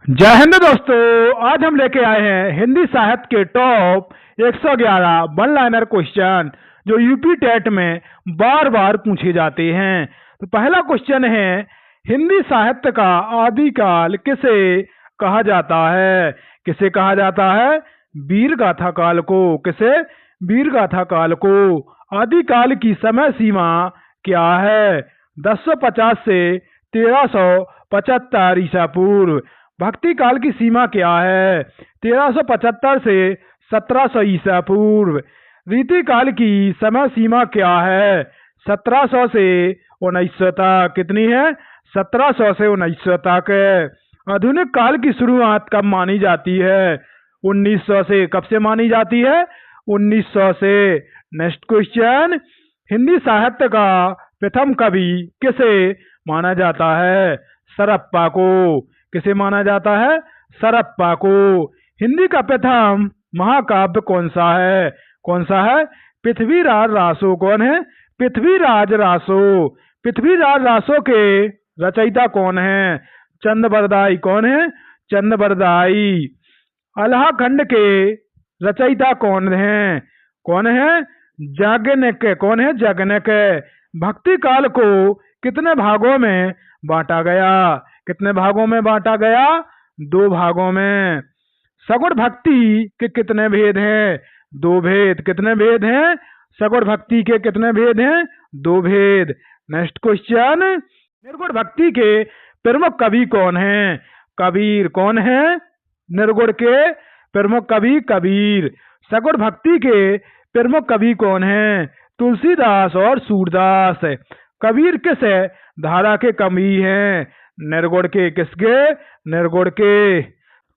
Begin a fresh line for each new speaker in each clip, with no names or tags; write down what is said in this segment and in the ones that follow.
जय हिंद दोस्तों। आज हम लेके आए हैं हिंदी साहित्य के टॉप 111 वन लाइनर क्वेश्चन जो यूपी टेट में बार बार पूछे जाते हैं। तो पहला क्वेश्चन है, हिंदी साहित्य का आदिकाल किसे कहा जाता है? किसे कहा जाता है? वीर गाथा काल को। किसे? वीर गाथा काल को। आदिकाल की समय सीमा क्या है? 1050 से 1375 ईसा पूर्व। भक्ति काल की सीमा क्या है? 1375 से 1700 ईसा पूर्व। रीति काल की समय सीमा क्या है? 1700 से 1900 तक। कितनी है? 1700 से 1900 तक। आधुनिक काल की शुरुआत कब मानी जाती है? 1900 से। कब से मानी जाती है? 1900 से। नेक्स्ट क्वेश्चन, हिंदी साहित्य का प्रथम कवि किसे माना जाता है? सरप्पा को। किसे माना जाता है? सरप्पा को। हिंदी का प्रथम महाकाव्य कौन सा है? कौन सा है? पृथ्वीराज रासो। कौन है? पृथ्वीराज रासो। पृथ्वीराज रासो के रचयिता कौन है? चंद्रबरदाई। कौन है? चंद्रबरदाई। अल्हा खंड के रचयिता कौन है? कौन है? याज्ञनिक। कौन है? याज्ञनिक। भक्ति काल को कितने भागों में बांटा गया? कितने भागों में बांटा गया? 2 भागों में। सगुण भक्ति के कितने भेद हैं? 2 भेद। कितने भेद हैं? सगुण भक्ति के कितने भेद हैं? 2 भेद। नेक्स्ट क्वेश्चन, निर्गुण भक्ति के प्रमुख कवि कौन हैं? कबीर। कौन है? निर्गुण के प्रमुख कवि कबीर। सगुण भक्ति के प्रमुख कवि कौन हैं? तुलसीदास और सूरदास। कबीर किस धारा के कवि हैं? निर्गुण के। किसके? निर्गुण के।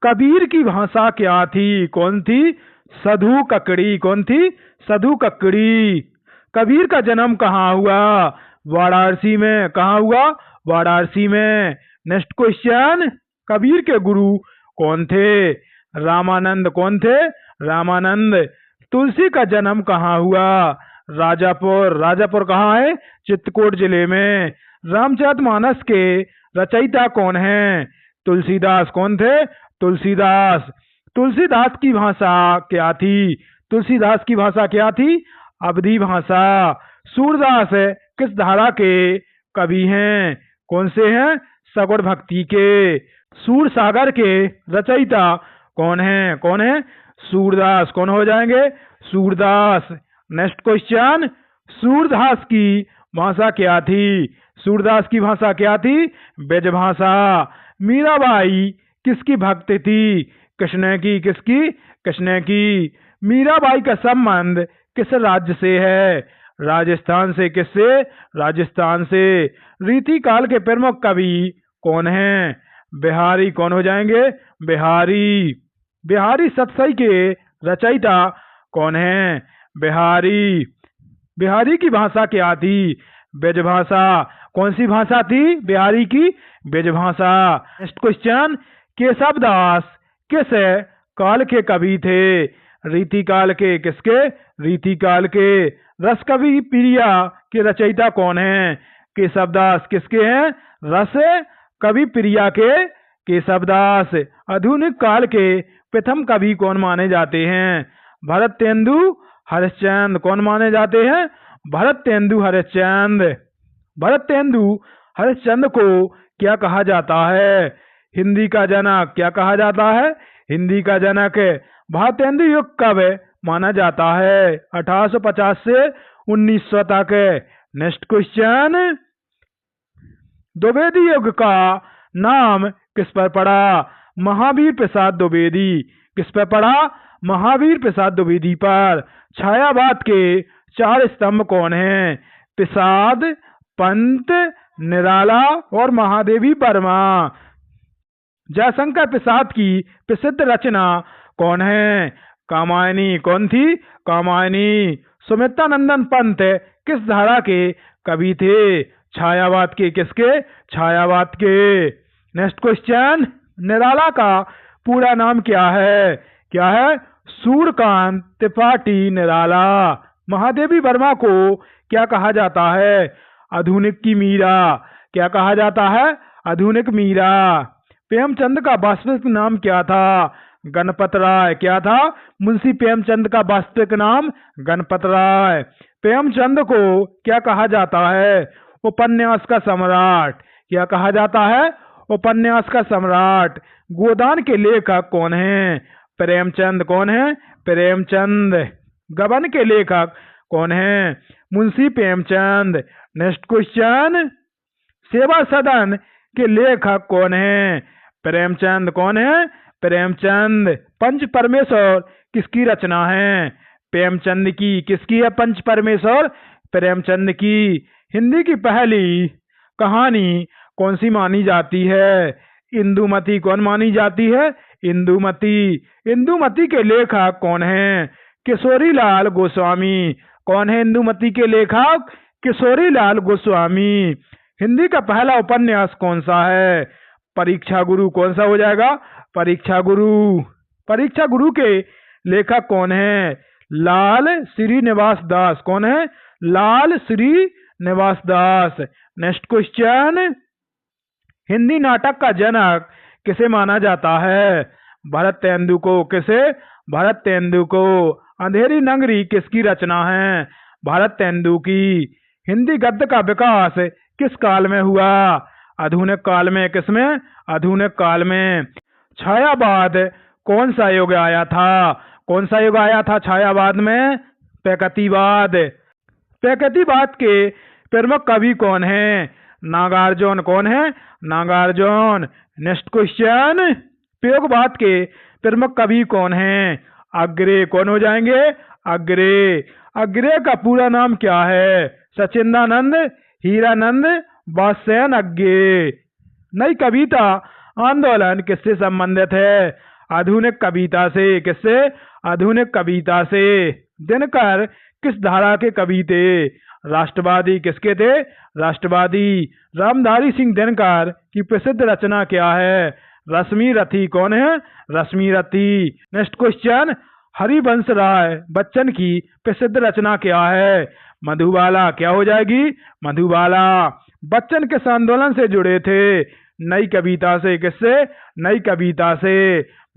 कबीर की भाषा क्या थी? कौन थी? सधु ककड़ी। कौन थी? सधु ककड़ी। कबीर का जन्म कहाँ हुआ? वाराणसी में। कहाँ हुआ? वाराणसी में। नेक्स्ट क्वेश्चन, कबीर के गुरु कौन थे? रामानंद। कौन थे? रामानंद। तुलसी का जन्म कहाँ हुआ? राजापुर। राजापुर कहाँ है? चित्रकूट जिले में। रामचरितमानस के रचयिता कौन है? तुलसीदास। कौन थे? तुलसीदास। तुलसीदास की भाषा क्या थी? तुलसीदास की भाषा क्या थी? अवधी भाषा। सूरदास किस धारा के कवि हैं? कौन से हैं? सगुण भक्ति के। सूर सागर के रचयिता कौन है? कौन है? सूरदास। कौन हो जाएंगे? सूरदास। नेक्स्ट क्वेश्चन, सूरदास की भाषा क्या थी? सूरदास की भाषा क्या थी? ब्रजभाषा। मीराबाई किसकी भक्त थी? कृष्ण की। किसकी? कृष्ण की। मीराबाई का संबंध किस राज्य से है? राजस्थान से। किससे? राजस्थान से। रीति काल के प्रमुख कवि कौन हैं? बिहारी। कौन हो जाएंगे? बिहारी। बिहारी सतसई के रचयिता कौन है? बिहारी। बिहारी की भाषा क्या थी? ब्रजभाषा। कौन सी भाषा थी बिहारी की? ब्रजभाषा। नेक्स्ट क्वेश्चन, केशवदास किस काल के कवि थे? रीति काल के। किसके? रीति काल के। रस कवि प्रिया के रचयिता कौन है? केशवदास। किसके हैं? रस कवि प्रिया के केशवदास। आधुनिक काल के प्रथम कवि कौन माने जाते हैं? भरतेंदु हरिश्चंद्र। कौन माने जाते हैं? भरतेंदु हरिश्चंद्र। भरतेंदु हरिश्चंद्र को क्या कहा जाता है? हिंदी का जनक। क्या कहा जाता है? हिंदी का जनक। भारतेंदु युग कब माना जाता है? 1850 से 1900 तक। नेक्स्ट क्वेश्चन, द्विवेदी युग का नाम किस पर पड़ा? महावीर प्रसाद द्विवेदी। किस पर पड़ा? महावीर प्रसाद द्विवेदी पर। छायावाद के 4 स्तंभ कौन हैं? प्रसाद, पंत, निराला और महादेवी वर्मा। जयशंकर प्रसाद की प्रसिद्ध रचना कौन है? कामायनी। कौन थी? कामायनी। सुमित्रानंदन पंत किस धारा के कवि थे? छायावाद के। किसके? छायावाद के। नेक्स्ट क्वेश्चन, निराला का पूरा नाम क्या है? क्या है? सूर्यकांत त्रिपाठी निराला। महादेवी वर्मा को क्या कहा जाता है? आधुनिक की मीरा। क्या कहा जाता है? आधुनिक मीरा। प्रेमचंद का वास्तविक नाम क्या था? गणपत राय। क्या था? मुंशी प्रेमचंद का वास्तविक नाम गणपत राय। प्रेमचंद को क्या कहा जाता है? उपन्यास का सम्राट। क्या कहा जाता है? उपन्यास का सम्राट। गोदान के लेखक कौन है? प्रेमचंद। कौन है? प्रेमचंद। गबन के लेखक कौन है? मुंशी प्रेमचंद। नेक्स्ट क्वेश्चन, सेवा सदन के लेखक कौन है? प्रेमचंद। कौन है? प्रेमचंद। पंच परमेश्वर किसकी रचना है? प्रेमचंद की। किसकी है पंच परमेश्वर? प्रेमचंद की। हिंदी की पहली कहानी कौन सी मानी जाती है? इंदुमती। कौन मानी जाती है? इंदुमती। इंदुमती के लेखक कौन है? किशोरीलाल गोस्वामी। कौन है इंदुमती के लेखक? किशोरीलाल गोस्वामी। हिंदी का पहला उपन्यास कौन सा है? परीक्षा गुरु। कौन सा हो जाएगा? परीक्षा गुरु। परीक्षा गुरु के लेखक कौन है? लाल श्रीनिवास दास। कौन है? लाल श्रीनिवास दास। नेक्स्ट क्वेश्चन, हिंदी नाटक का जनक किसे माना जाता है? भरत तेंदु को। किसे? भरत तेंदु को। अंधेरी नगरी किसकी रचना है? भरत तेंदु की। हिंदी गद्य का विकास किस काल में हुआ? आधुनिक काल में। किसमें? आधुनिक काल में। छायावाद कौन सा युग आया था? कौन सा युग आया था छायावाद में? प्रगतिवाद। प्रगतिवाद के प्रमुख कवि कौन है? नागार्जुन। कौन है? नागार्जुन। नेक्स्ट क्वेश्चन, प्रयोगवाद के प्रमुख कवि कौन है? अग्रे। कौन हो जाएंगे? अग्रे। अग्रे का पूरा नाम क्या है? सचिंदानंद हीरानंद वात्स्यायन अग्रे। नई कविता आंदोलन किससे संबंधित है? आधुनिक कविता से। किससे? आधुनिक कविता से। दिनकर किस धारा के कवि थे? राष्ट्रवादी। किसके थे? राष्ट्रवादी। रामधारी सिंह दिनकर की प्रसिद्ध रचना क्या है? रश्मि रथी। कौन है? रश्मि रथी। नेक्स्ट क्वेश्चन, हरिवंश राय बच्चन की प्रसिद्ध रचना क्या है? मधुबाला। क्या हो जाएगी? मधुबाला। बच्चन किस आंदोलन से जुड़े थे? नई कविता से। किससे? नई कविता से।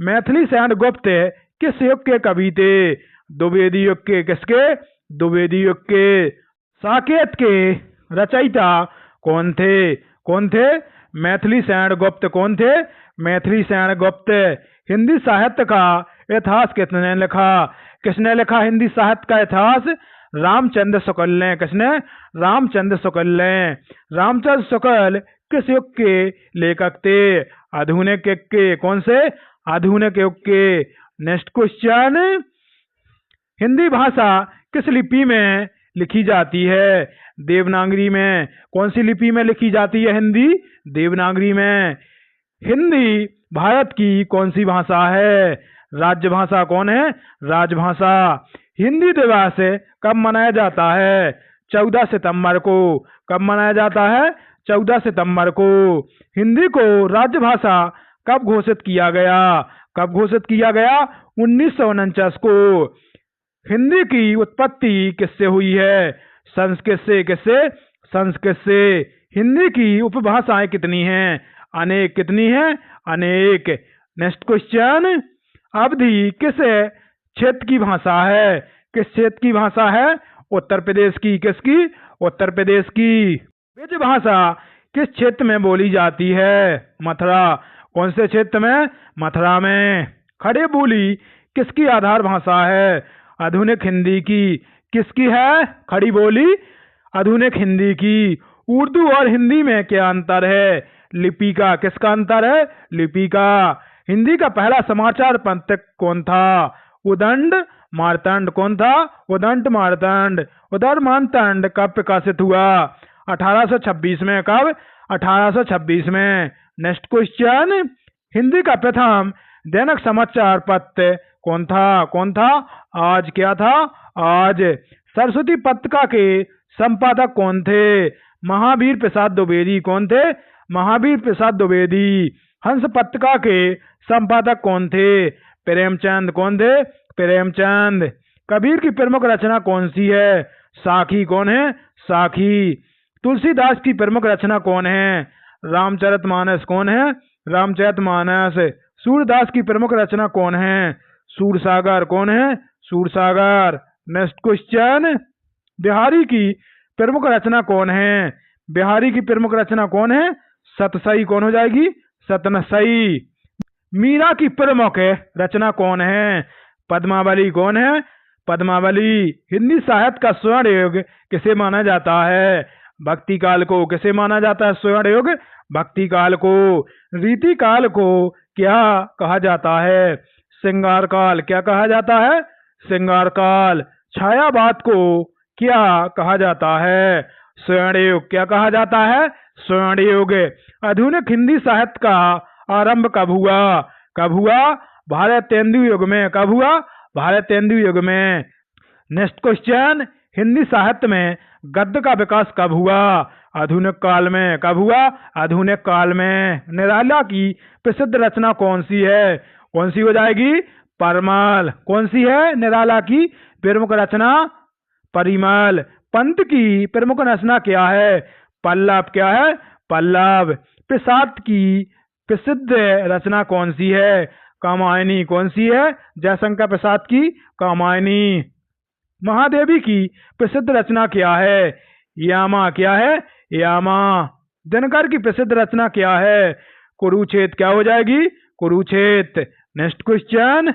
मैथिली सेन गुप्त किस युग के कवि थे? द्विवेदी युग के। किसके? द्विवेदी युग के। साकेत के रचयिता कौन थे? कौन थे? मैथिली सेन गुप्त। कौन थे? मैथिली सेन गुप्त। हिंदी साहित्य का इतिहास किसने लिखा? किसने लिखा हिंदी साहित्य का इतिहास? रामचंद्र शुक्ल ने। किसने? रामचंद्र शुक्ल ने। रामचंद्र शुक्ल किस युग के लेखक थे? आधुनिक युग के। कौन से? आधुनिक युग के। नेक्स्ट क्वेश्चन, हिंदी भाषा किस लिपि में लिखी जाती है? देवनागरी में। कौन सी लिपि में लिखी जाती है हिंदी? देवनागरी में। हिंदी भारत की कौन सी भाषा है? राजभाषा। कौन है? राजभाषा। हिंदी दिवस कब मनाया जाता है? 14 सितंबर को। कब मनाया जाता है? 14 सितंबर को। हिंदी को राजभाषा कब घोषित किया गया? कब घोषित किया गया? 1949 को। हिंदी की उत्पत्ति किससे हुई है? संस्कृत से। किससे? संस्कृत से। हिंदी की उपभाषाएं कितनी हैं? अनेक। कितनी हैं? अनेक। नेक्स्ट क्वेश्चन, अवधी किस क्षेत्र की भाषा है? किस क्षेत्र की भाषा है? उत्तर प्रदेश की। किसकी? उत्तर प्रदेश की। ब्रज भाषा किस क्षेत्र में बोली जाती है? मथुरा। कौन से क्षेत्र में? मथुरा में। खड़े बोली किसकी आधार भाषा है? आधुनिक हिंदी की। किसकी है खड़ी बोली? आधुनिक हिंदी की। उर्दू और हिंदी में क्या अंतर है? लिपि का। किसका अंतर है? लिपि का। हिंदी का पहला समाचार पत्र कौन था? उदंड मार्तंड। कौन था? उदंड मार्तंड। उदंड मार्तंड कब प्रकाशित हुआ? 1826 में। कब? 1826 में। नेक्स्ट क्वेश्चन, हिंदी का प्रथम दैनिक समाचार पत्र कौन था? कौन था? आज। क्या था? आज। सरस्वती पत्रिका के संपादक कौन थे? महावीर प्रसाद द्विवेदी। कौन थे? महावीर प्रसाद द्विवेदी। हंस पत्रिका के संपादक कौन थे? प्रेमचंद। कौन थे? प्रेमचंद। कबीर की प्रमुख रचना कौन सी है? साखी। कौन है? साखी। तुलसीदास की प्रमुख रचना कौन है? रामचरितमानस। कौन है? रामचरितमानस। सूरदास की प्रमुख रचना कौन है? सूरसागर। कौन है? सूरसागर। नेक्स्ट क्वेश्चन, बिहारी की प्रमुख रचना कौन है? बिहारी की प्रमुख रचना कौन है? सतसई। कौन हो जाएगी? सतनसई। मीरा की प्रमुख रचना कौन है? पद्मावली। कौन है? पद्मावली। हिंदी साहित्य का स्वर्ण युग किसे माना जाता है? भक्ति काल को। किसे माना जाता है स्वर्ण युग? भक्ति काल को। रीति काल को क्या कहा जाता है? श्रृंगार काल। क्या कहा जाता है? श्रृंगार काल। छायावाद को क्या कहा जाता है? स्वर्ण युग। क्या कहा जाता है? स्वर्ण युग। आधुनिक हिंदी साहित्य का आरंभ कब हुआ? कब हुआ? भारतेंदु युग में। कब हुआ? भारतेंदु युग में। नेक्स्ट क्वेश्चन, हिंदी साहित्य में गद्य का विकास कब हुआ? आधुनिक काल में। कब हुआ? आधुनिक काल में। निराला की प्रसिद्ध रचना कौन सी है? कौन सी हो जाएगी? परमल। कौन सी है निराला की प्रमुख रचना? परिमल। पंत की प्रमुख रचना क्या है? पल्लव। क्या है? पल्लव। प्रसाद की प्रसिद्ध रचना कौन सी है? कामायनी। कौन सी है? जयशंकर प्रसाद की कामायनी। महादेवी की प्रसिद्ध रचना क्या है? यामा। क्या है? यामा। दिनकर की प्रसिद्ध रचना क्या है? कुरुक्षेत्र। क्या हो जाएगी? कुरुक्षेत्र। नेक्स्ट क्वेश्चन,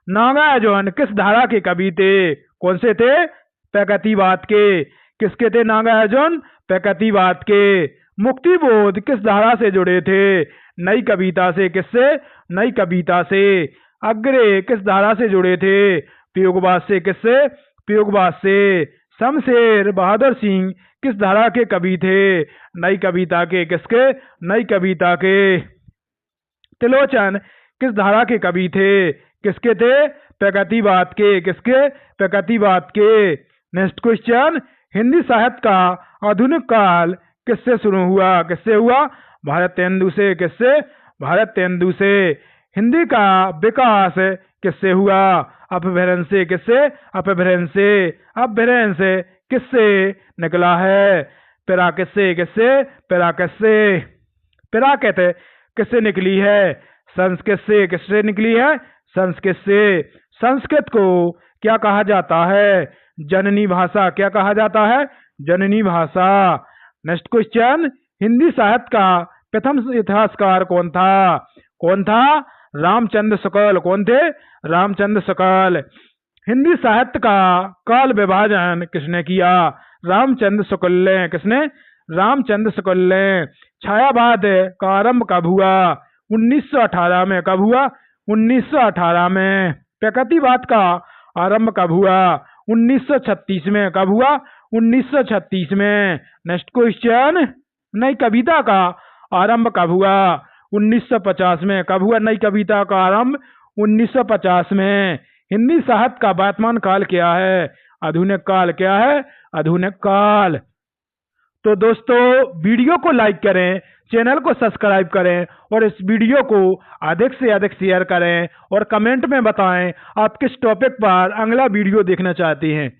नागार्जुन किस धारा के कवि थे? कौन से थे? प्रगतिवाद के। किसके थे नागार्जुन? प्रगतिवाद के। मुक्तिबोध किस धारा से जुड़े थे? नई कविता से। किससे? नई कविता से। अग्रे किस धारा से जुड़े थे? प्रयोगवाद से। किससे? प्रयोगवाद से। शमशेर बहादुर सिंह किस धारा के कवि थे? नई कविता के। किसके? नई कविता के। त्रिलोचन किस धारा के कवि थे? किसके थे? प्रगतिवाद के। किसके? प्रगतिवाद के। नेक्स्ट क्वेश्चन, हिंदी साहित्य का आधुनिक काल किससे शुरू हुआ? किससे हुआ? भारतेंदु से। किससे? भारतेंदु से। हिंदी का विकास किससे हुआ? अपभ्रंश से। किससे? अपभ्रंश से। अपभ्रंश किससे निकला है? पिराकित से। किससे? पिराकित से। पिराकित किससे निकली है? संस्कृत से। किससे निकली है? संस्कृत से। संस्कृत को क्या कहा जाता है? जननी भाषा। क्या कहा जाता है? जननी भाषा। नेक्स्ट क्वेश्चन, हिंदी साहित्य का प्रथम इतिहासकार कौन था? कौन था? रामचंद्र शुक्ल। कौन थे? रामचंद्र शुक्ल। हिंदी साहित्य का काल विभाजन किसने किया? रामचंद्र शुक्ल ने। किसने? रामचंद्र शुक्ल ने। छायावाद का आरंभ कब हुआ? 1918 में। कब हुआ? 1918 में। प्रगतिवाद का आरंभ कब हुआ? 1936 में। कब हुआ? 1936 में। नेक्स्ट क्वेश्चन, नई कविता का आरंभ कब हुआ? 1950 में। कब हुआ नई कविता का आरंभ? 1950 में। हिंदी साहित्य का वर्तमान काल क्या है? आधुनिक काल। क्या है? आधुनिक काल। तो दोस्तों, वीडियो को लाइक करें, चैनल को सब्सक्राइब करें और इस वीडियो को अधिक से अधिक शेयर करें और कमेंट में बताएं आप किस टॉपिक पर अगला वीडियो देखना चाहते हैं।